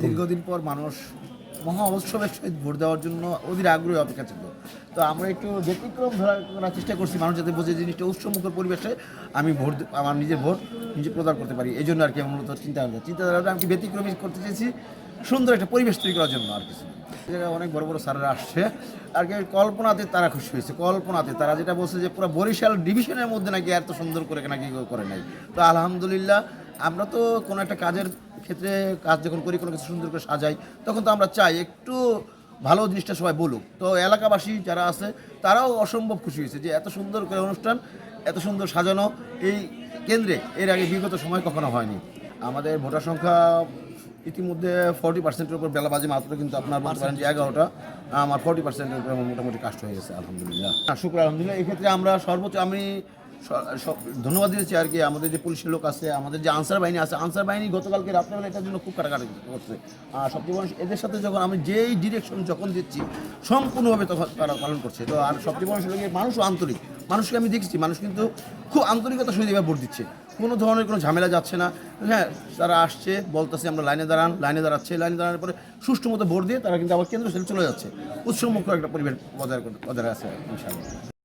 দীর্ঘদিন পর মানুষ মহা উৎসবের সহিত ভোট দেওয়ার জন্য অধীর আগ্রহে অপেক্ষা ছিল। তো আমরা একটু ব্যতিক্রম করার চেষ্টা করছি, মানুষ যাতে বোঝে জিনিসটা উৎসবমুখর পরিবেশে আমি আমার নিজের ভোট নিজে প্রদান করতে পারি। এই জন্য আর কি মূলত চিন্তাধারাটা আমি ব্যতিক্রমী করতে চেয়েছি, সুন্দর একটা পরিবেশ তৈরি করার জন্য আর কিছু। জায়গায় অনেক বড় বড় স্যারেরা আসছে আর কি, কল্পনাতে তারা খুশি হয়েছে। কল্পনাতে তারা যেটা বলছে যে পুরো বরিশাল ডিভিশনের মধ্যে নাকি এত সুন্দর করে নাকি কেউ করে নাই। তো আলহামদুলিল্লাহ, আমরা তো কোনো একটা কাজের ক্ষেত্রে কাজ যখন করি, কোনো কিছু সুন্দর করে সাজাই, তখন তো আমরা চাই একটু ভালো জিনিসটা সবাই বলুক। তো এলাকাবাসী যারা আছে তারাও অসম্ভব খুশি হয়েছে যে এত সুন্দর করে অনুষ্ঠান, এত সুন্দর সাজানো এই কেন্দ্রে এর আগে বিগত সময় কখনো হয়নি। আমাদের ভোটার সংখ্যা ইতিমধ্যে 40%-এর উপর বেলা বাজে মাত্র, কিন্তু আপনার বলতে পারেন যে 11টা, আমার 40%-এর উপরে মোটামুটি কাস্ট হয়ে গেছে আলহামদুলিল্লাহ। শুক্র আলহামদুলিল্লাহ। এক্ষেত্রে আমরা সর্বোচ্চ আমি ধন্যবাদ দিয়েছি আর কি আমাদের যে পুলিশের লোক আছে, আমাদের যে আনসার বাহিনী আছে, আনসার বাহিনী গতকালকে রাত্রেবেলা এটার জন্য খুব কাটাকাটি করছে। আর সবচেয়ে বড় এদের সাথে যখন আমি যেই ডিরেকশন যখন দিচ্ছি সম্পূর্ণভাবে তখন তারা পালন করছে। তো আর সবচেয়ে বড় সেটা মানুষও আন্তরিক, মানুষকে আমি দেখছি মানুষ কিন্তু খুব আন্তরিকতার সহিত এবার ভোট দিচ্ছে, কোনো ধরনের কোনো ঝামেলা যাচ্ছে না। হ্যাঁ, তারা আসছে, বলতেছে আমরা লাইনে দাঁড়াচ্ছে, লাইনে দাঁড়ানোর পরে সুষ্ঠু মতো ভোট দিয়ে তারা কিন্তু আবার কেন্দ্র ছেড়ে চলে যাচ্ছে। উৎসবমুখর একটা পরিবেশ বজায় আছে ইনশাআল্লাহ।